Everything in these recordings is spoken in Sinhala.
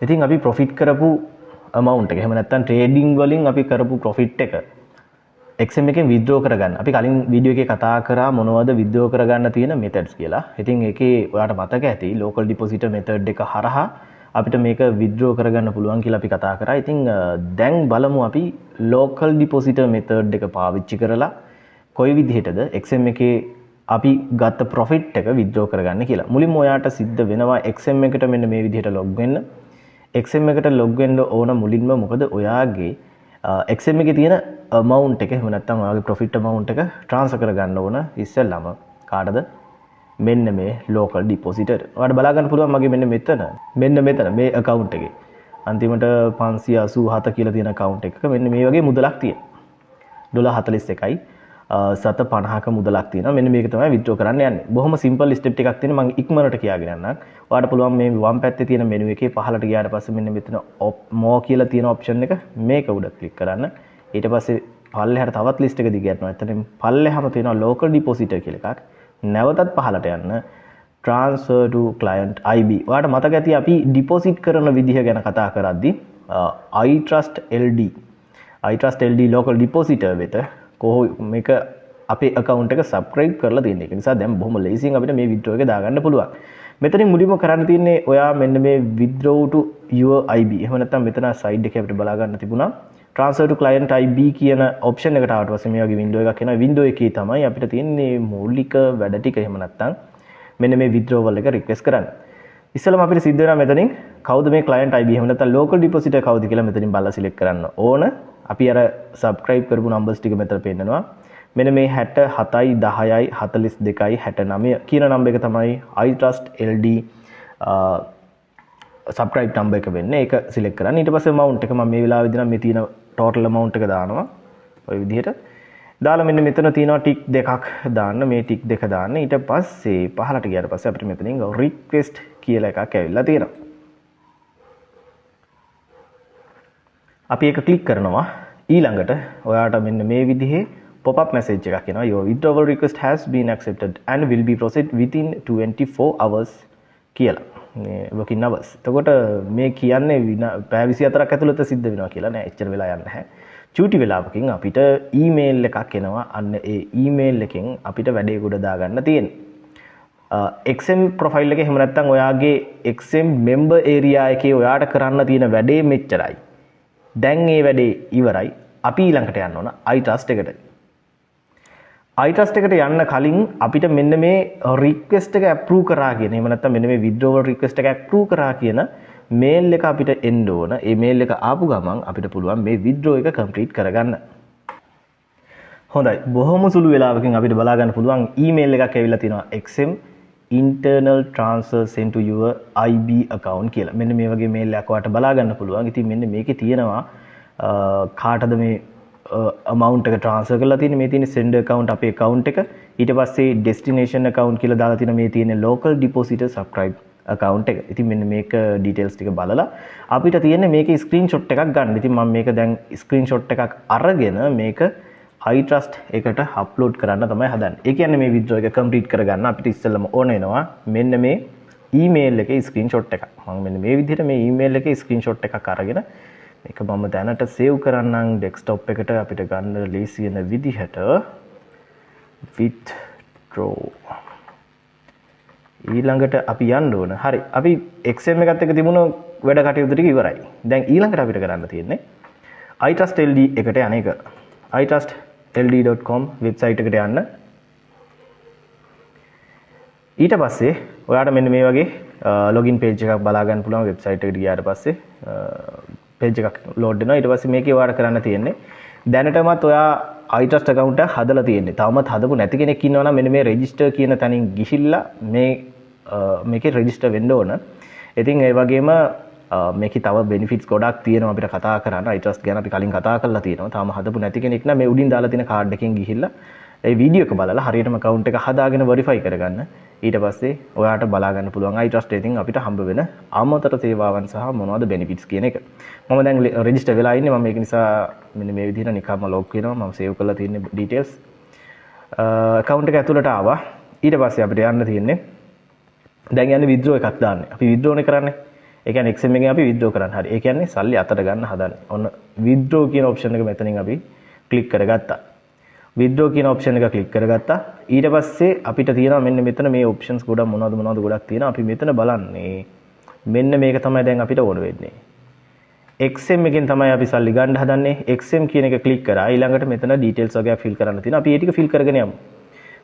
ඉතින් අපි ප්‍රොෆිට් කරපු amount එක එහෙම නැත්නම් ට්‍රේඩින් වලින් අපි කරපු ප්‍රොෆිට් එක XM එකෙන් withdraw කරගන්න. අපි කලින් වීඩියෝ එකේ කතා කරා මොනවද withdraw කරගන්න තියෙන methods කියලා. ඉතින් ඒකේ ඔයාලට මතක ඇති local depositor method එක හරහා අපිට මේක withdraw කරගන්න පුළුවන් කියලා අපි කතා කරා. ඉතින් දැන් බලමු අපි local depositor method එක පාවිච්චි කරලා කොයි විදිහටද XM එකේ අපි ගත්ත profit එක withdraw කරගන්න කියලා. මුලින්ම ඔයාට සිද්ධ වෙනවා XM එකට මෙන්න මේ විදිහට log වෙන්න. XM එකට log වෙන්න ඕන මුලින්ම මොකද ඔයාගේ XM එකේ තියෙන amount එක එහෙම නැත්නම් ඔයාගේ profit amount එක transfer කරගන්න ඕන ඉස්සෙල්ලාම කාටද මෙන්න මේ local depositor. ඔයාලට බලා ගන්න පුළුවන් මගේ මෙන්න මෙතන මේ account එකේ අන්තිමට 587 කියලා තියෙන account එකක මෙන්න මේ වගේ මුදලක් තියෙනවා. $41යි 750ක මුදලක් තියෙනවා. මෙන්න මේක තමයි withdraw කරන්න යන්නේ. බොහොම simple step ටිකක් තියෙනවා. මම ඉක්මනට කියාගෙන යන්නම්. ඔයාලට පුළුවන් මේ වම් පැත්තේ තියෙන menu එකේ පහළට ගියාට පස්සේ මෙන්න මෙතන more කියලා තියෙන option එක මේක උඩ click කරන්න. ඊට පස්සේ පල්ලෙහාට තවත් list එක දිග යනවා. එතනින් පල්ලෙහාම තියෙනවා local depositor කියලා එකක්. නැවතත් පහළට යන්න transfer to client IB. ඔයාලට මතක ඇති අපි deposit කරන විදිහ ගැන කතා කරද්දී iTrust LD local depositor වෙත මේක අපේ account එක subscribe කරලා තියෙන එක නිසා දැන් බොහොම ලේසියෙන් අපිට මේ withdraw එක දාගන්න පුළුවන්. මෙතනින් මුලින්ම කරන්න තියෙන්නේ ඔයා මෙන්න මේ withdraw to your IB එහෙම නැත්නම් මෙතන side එකේ අපිට බලා ගන්න තිබුණා transfer to client IB කියන option එකට ආවට පස්සේ මේ වගේ window එකක් එනවා. window එකේ තමයි අපිට තියෙන්නේ මූලික වැඩ ටික එහෙම නැත්නම් මෙන්න මේ withdrawal එක request කරන්න. ඉස්සෙල්ලාම අපිට සිද්ධ වෙනවා මෙතනින් කවුද මේ client IB එහෙම නැත්නම් local depositor කවුද කියලා මෙතනින් බලලා select කරන්න ඕන. අපි අර subscribe කරපු numbers ටික මෙතන පෙන්නනවා. මෙන්න මේ 67යි 10යි 42යි 69 කියන number එක තමයි iTrust LD subscribe number එක වෙන්නේ. ඒක select කරන්න. ඊට පස්සේ amount එක මම මේ වෙලාවේදී නම් මේ තියෙන total amount එක දානවා. ඔය විදිහට. දාලා මෙන්න මෙතන තියෙනවා tick දෙකක් දාන්න. මේ tick දෙක දාන්න. ඊට පස්සේ පහළට ගියාට පස්සේ අපිට මෙතනින් request කියලා එකක් ඇවිල්ලා තියෙනවා. අපි ඒක click කරනවා. ඊළඟට ඔයාට මෙන්න මේ විදිහේ pop up message එකක් එනවා. Your withdrawal request has been accepted and will be processed within 24 hours කියලා. මේ working hours. එතකොට මේ කියන්නේ පැය 24ක් ඇතුළත සිද්ධ වෙනවා කියලා නෑ. එච්චර වෙලා යන්නේ නැහැ. චූටි වෙලාවකින් අපිට email එකක් එනවා. අන්න ඒ email එකෙන් අපිට වැඩේ ගොඩ දාගන්න තියෙන්නේ. XM profile එකේ එහෙම නැත්නම් ඔයාගේ XM member area එකේ ඔයාට කරන්න තියෙන වැඩේ මෙච්චරයි. දැන් මේ වැඩේ ඉවරයි. අපි ඊළඟට යන්න ඕන iTrust එකට. iTrust එකට යන්න කලින් අපිට මෙන්න මේ request එක approve කරා කියන එහෙම නැත්නම් මෙන්න මේ withdrawal request එක approve කරා කියන mail එක අපිට එන්න ඕන. ඒ mail එක ආපු ගමන් අපිට පුළුවන් මේ withdraw එක complete කරගන්න. හොඳයි. බොහොම සුළු වෙලාවකින් අපිට බලා ගන්න පුළුවන් email එකක් ඇවිල්ලා තියෙනවා XM internal transfer sent to your IB account කියලා. මෙන්න මේ වගේ mail එකක් ඔයාලට බලා ගන්න පුළුවන්. ඉතින් මෙන්න මේකේ තියෙනවා කාටද මේ amount එක transfer කරලා තියෙන්නේ. මේ තියෙන sender account අපේ account එක. ඊට පස්සේ destination account කියලා දාලා තියෙන මේ තියෙන local depositor subscribe account එක. ඉතින් මෙන්න මේක details ටික බලලා අපිට තියෙන්නේ මේකේ screenshot එකක් ගන්න. ඉතින් මම මේක දැන් screenshot එකක් අරගෙන මේක iTrust එකට අප්ලෝඩ් කරන්න තමයි හදන්නේ. ඒ කියන්නේ මේ withdraw එක complete කරගන්න අපිට ඉස්සෙල්ලම ඕන වෙනවා මෙන්න මේ email එකේ screenshot එකක්. මම මෙන්න මේ විදිහට මේ email එකේ screenshot එකක් අරගෙන මේක මම දැනට save කරන්නම් desktop එකට අපිට ගන්න ලේසි වෙන විදිහට withdraw. ඊළඟට අපි යන්න ඕන. හරි. අපි XM එකත් එක්ක තිබුණ වැඩ කටයුතු ටික ඉවරයි. දැන් ඊළඟට අපිට කරන්න තියෙන්නේ iTrust LD එකට යන එක. iTrustLD.com වෙබ්සයිට් එකට යන්න. ඊට පස්සේ ඔයාට මෙන්න මේ වගේ login page එකක් බලා ගන්න පුළුවන් වෙබ්සයිට් එකට ගියාට පස්සේ page එකක් load වෙනවා. ඊට පස්සේ මේකේ ඔයාට කරන්න තියෙන්නේ දැනටමත් ඔයා iTrust account එක හදලා තියෙන්නේ. තවමත් හදපු නැති කෙනෙක් ඉන්නවා නම් මෙන්න මේ register කියන තැනින් ගිහිල්ලා මේකේ register වෙන්න ඕන. ඉතින් ඒ වගේම මේකේ තව benefits ගොඩක් තියෙනවා අපිට කතා කරන්න. iTrust ගැන අපි කලින් කතා කරලා තියෙනවා. තාම හදපු නැති කෙනෙක් නම් මේ උඩින් දාලා තියෙන card එකෙන් ගිහිල්ලා ඒ වීඩියෝ එක බලලා හරියටම account එක හදාගෙන verify කරගන්න. ඊට පස්සේ ඔයාට බලා ගන්න පුළුවන් iTrust එකෙන් අපිට හම්බ වෙන අමතර සේවාවන් සහ මොනවද benefits කියන එක. මම දැන් register වෙලා ඉන්නේ. මම ඒක නිසා මෙන්න මේ විදිහට නිකම්ම log වෙනවා. මම save කරලා තියෙන details. account එක ඇතුළට ආවා. ඊට පස්සේ අපිට යන්න තියෙන්නේ දැන් යන්නේ withdraw එකක් දාන්න. අපි withdraw නේ කරන්නේ. ඒ කියන්නේ XM එකෙන් අපි withdraw කරන්න. හරි. ඒ කියන්නේ සල්ලි අතට ගන්න හදන්නේ. ඔන්න withdraw කියන option එක මෙතනින් අපි click කරගත්තා. withdraw කියන option එක click කරගත්තා. ඊට පස්සේ අපිට තියෙනවා මෙන්න මෙතන මේ options ගොඩක් මොනවද ගොඩක් තියෙනවා. අපි මෙතන බලන්නේ මෙන්න මේක තමයි දැන් අපිට ඕන වෙන්නේ. XM එකෙන් තමයි අපි සල්ලි ගන්න හදන්නේ. XM කියන එක click කරා. ඊළඟට මෙතන details වගේක් fill කරන්න තියෙනවා. අපි ඒ ටික fill කරගෙන යමු.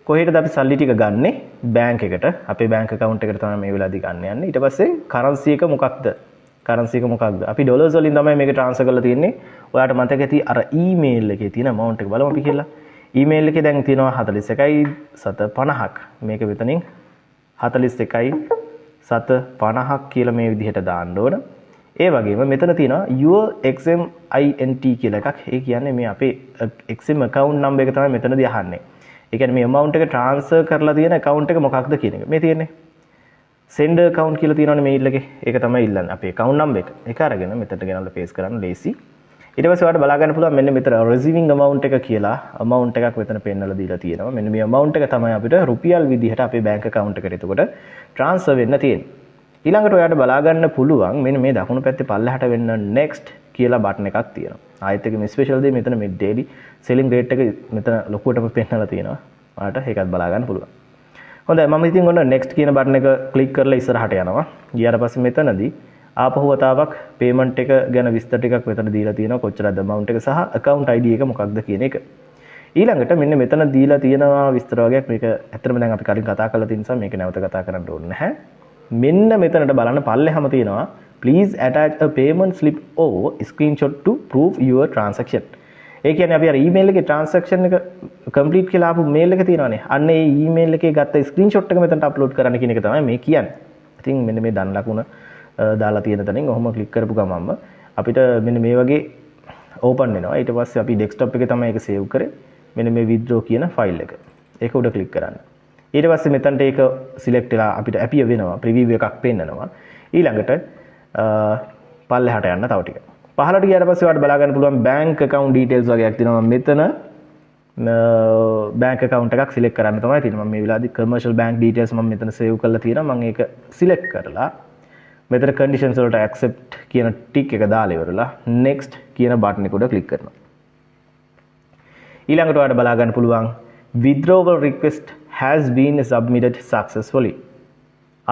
කොහෙටද අපි සල්ලි ටික ගන්නෙ? බැංක් එකට. අපේ බැංක් account එකට තමයි මේ වෙලාවදී ගන්න යන්නේ. ඊට පස්සේ currency එක මොකක්ද? currency එක මොකක්ද? අපි dollars වලින් තමයි මේක transfer කරලා තියෙන්නේ. ඔයාලට මතක ඇති අර email එකේ තියෙන amount එක බලමු අපි කියලා. email එකේ දැන් තියෙනවා 41.750ක්. මේක මෙතනින් 41.750ක් කියලා මේ විදිහට දාන්න ඕන. ඒ වගේම මෙතන තියෙනවා your XM INT කියලා එකක්. ඒ කියන්නේ මේ අපේ XM account number එක තමයි මෙතනදී අහන්නේ. ඒ කියන්නේ මේ amount එක transfer කරලා තියෙන account එක මොකක්ද කියන එක. මේ තියෙන්නේ sender account කියලා තියෙනවනේ mail එකේ. ඒක තමයි ඉල්ලන්නේ. අපේ account number එක. ඒක අරගෙන මෙතනට ගෙනල්ලා paste කරන්න ලේසි. ඊට පස්සේ ඔයාලට බලා ගන්න පුළුවන් මෙන්න මෙතන receiving amount එක කියලා amount එකක් මෙතන පෙන්නලා දීලා තියෙනවා. මෙන්න මේ amount එක තමයි අපිට රුපියල් විදිහට අපේ bank account එකට එතකොට transfer වෙන්න තියෙන්නේ. ඊළඟට ඔයාලට බලා ගන්න පුළුවන් මෙන්න මේ දකුණු පැත්තේ පල්ලෙහාට වෙන්න next කියලා බටන් එකක් තියෙනවා. ආයෙත් එක මේ ස්පෙෂල් දේ මෙතන මේ daily selling rate එක මෙතන ලොකුවටම පෙන්නලා තියෙනවා. ඔයාලට ඒකත් බලා ගන්න පුළුවන්. හොඳයි මම ඉතින් ඔන්න next කියන බටන් එක click කරලා ඉස්සරහට යනවා. ගියාට පස්සේ මෙතනදී ආපහු වතාවක් payment එක ගැන විස්තර ටිකක් මෙතන දීලා තියෙනවා. කොච්චරද amount එක සහ account ID එක මොකක්ද කියන එක. ඊළඟට මෙන්න මෙතන දීලා තියෙනවා විස්තර වගේක්. මේක ඇත්තටම දැන් අපි කලින් කතා කරලා තියෙන නිසා මේක නැවත කතා කරන්න ඕනේ නැහැ. මෙන්න මෙතනට බලන්න පල්ලෙහාම තියෙනවා please attach a payment slip or screenshot to prove your transaction. ඒ කියන්නේ අපි අර email එකේ transaction එක complete කියලා ආපු mail එක තියෙනවානේ. අන්න ඒ email එකේ ගත්ත screenshot එක මෙතනට upload කරන්න කියන එක තමයි මේ කියන්නේ. ඉතින් මෙන්න මේ දන් ලකුණ දාලා තියෙන තැනින් ඔහොම click කරපු ගමන්ම අපිට මෙන්න මේ වගේ open වෙනවා. ඊට පස්සේ අපි desktop එකේ තමයි ඒක save කරේ. මෙන්න මේ withdraw කියන file එක. ඒක උඩ click කරන්න. ඊට පස්සේ මෙතනට ඒක select වෙලා අපිට appear වෙනවා. preview එකක් පෙන්නනවා. ඊළඟට පල්ලෙහාට යන්න තව ටික. පහළට ගියාට පස්සේ ඔයාලට බලා ගන්න පුළුවන් bank account details වගේක් තියෙනවා. මෙතන bank account එකක් select කරන්න තමයි තියෙන්නේ. මම මේ වෙලාවේදී commercial bank details මම මෙතන save කරලා තියෙනවා. මම ඒක select කරලා මෙතන conditions වලට accept කියන tick එක දාලා ඉවරලා next කියන button එක උඩ click කරනවා. ඊළඟට ඔයාලට බලා ගන්න පුළුවන් withdrawal request has been submitted successfully.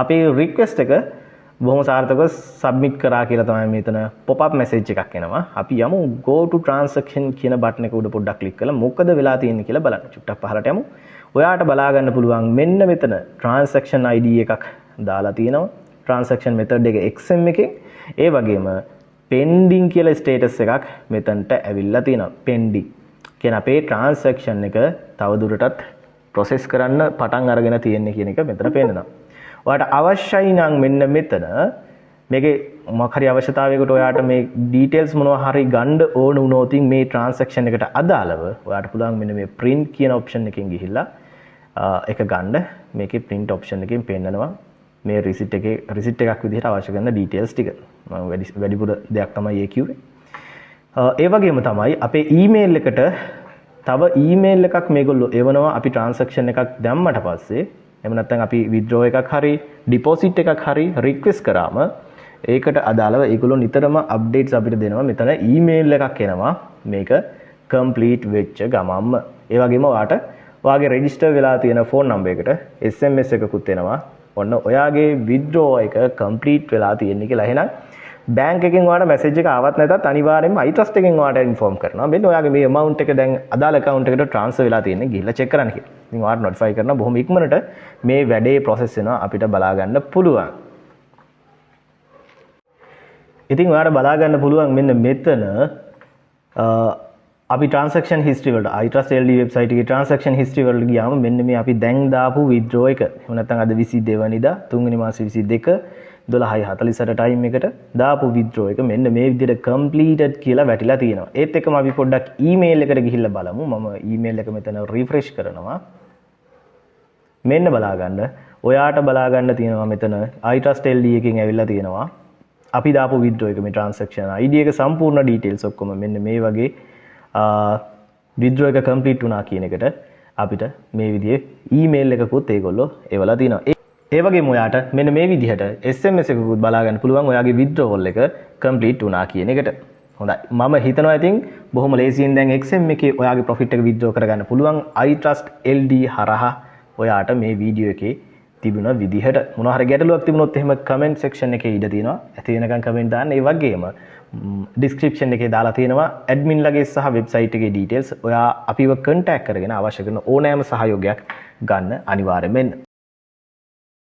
අපේ request එක බොහොම සාර්ථකව submit කරා කියලා තමයි මෙතන pop up message එකක් එනවා. අපි යමු go to transaction කියන button එක උඩ පොඩ්ඩක් click කරලා මොකද වෙලා තියෙන්නේ කියලා බලන්න. චුට්ටක් පහළට යමු. ඔයාට බලා ගන්න පුළුවන් මෙන්න මෙතන transaction ID එකක් දාලා තියෙනවා. transaction method එක XM එකෙන් ඒ වගේම pending කියලා status එකක් මෙතනට ඇවිල්ලා තියෙනවා. pending කියන අපේ transaction එක තවදුරටත් process කරන්න පටන් අරගෙන තියෙන්නේ කියන එක මෙතන පේනවා. ඔයාට අවශ්‍යයි නම් මෙන්න මෙතන මේකේ මොකක් හරි අවශ්‍යතාවයකට ඔයාට මේ details මොනවා හරි ගන්න ඕන වුණොත් මේ transaction එකට අදාළව ඔයාට පුළුවන් මෙන්න මේ print කියන option එකෙන් ගිහිල්ලා ඒක ගන්න. මේකේ print option එකෙන් පෙන්නනවා මේ receipt එකක් විදිහට අවශ්‍ය කරන details ටික. මම වැඩිපුර දෙයක් තමයි ඒ කිව්වේ. ඒ වගේම තමයි අපේ email එකට තව email එකක් මේගොල්ලෝ එවනවා අපි transaction එකක් දැම්මට පස්සේ. එහෙම නැත්නම් අපි withdraw එකක් හරි deposit එකක් හරි request කරාම ඒකට අදාළව ඒගොල්ලෝ නිතරම updates අපිට දෙනවා. මෙතන email එකක් එනවා මේක complete වෙච්ච ගමන්ම. ඒ වගේම ඔයාගේ register වෙලා තියෙන phone number එකට SMS එකකුත් එනවා. ඔන්න ඔයාගේ withdraw එක complete වෙලා තියෙන්නේ කියලා. එහෙනම් bank එකෙන් ඔයාලට message එක ආවත් නැතත් අනිවාර්යයෙන්ම iTrust එකෙන් ඔයාලට inform කරනවා. මෙන්න ඔයාගේ මේ amount එක දැන් අදාළ account එකට transfer වෙලා තියෙන්නේ. ගිහිල්ලා check කරන්න කියලා. ඉතින් ඔයාලට notify කරනවා බොහොම ඉක්මනට මේ වැඩේ process වෙනවා අපිට බලා ගන්න පුළුවන්. ඉතින් ඔයාලට බලා ගන්න පුළුවන් මෙන්න මෙතන අපි transaction history වලට iTrust LD website එකේ transaction history වලට ගියාම මෙන්න මේ අපි දැන් දාපු withdraw එක. එහෙම නැත්නම් අද 22 වෙනිදා 3 වෙනි මාසේ 22 12:48 time එකට දාපු withdraw එක මෙන්න මේ විදිහට completed කියලා වැටිලා තියෙනවා. ඒත් එක්කම අපි පොඩ්ඩක් email එකට ගිහිල්ලා බලමු. මම email එක මෙතන refresh කරනවා. මෙන්න බලා ගන්න. ඔයාට බලා ගන්න තියෙනවා මෙතන iTrust LD එකෙන් ඇවිල්ලා තියෙනවා. අපි දාපු withdraw එක මේ transaction ID එක සම්පූර්ණ details ඔක්කොම මෙන්න මේ වගේ withdraw එක complete වුණා කියන එකට අපිට මේ විදිහේ email එකකුත් ඒගොල්ලෝ එවලා තිනවා. ඒ වගේම ඔයාට මෙන්න මේ විදිහට SMS එකකුත් බලා ගන්න පුළුවන් ඔයාගේ withdrawal එක complete වුණා කියන එකට. හොඳයි. මම හිතනවා ඉතින් බොහොම ලේසියෙන් දැන් XM එකේ ඔයාගේ profit එක withdraw කරගන්න පුළුවන් iTrust LD හරහා ඔයාට මේ වීඩියෝ එකේ තිබුණ විදිහට. මොනවා හරි ගැටලුවක් තිබුණොත් එහෙම comment section එකේ ඉඩ තියෙනවා. ඇති වෙනකන් comment දාන්න. ඒ වගේම description එකේ දාලා තියෙනවා admin ලගේ සහ website එකේ details. ඔයා අපිව contact කරගෙන අවශ්‍ය කරන ඕනෑම සහයෝගයක් ගන්න අනිවාර්යයෙන්ම.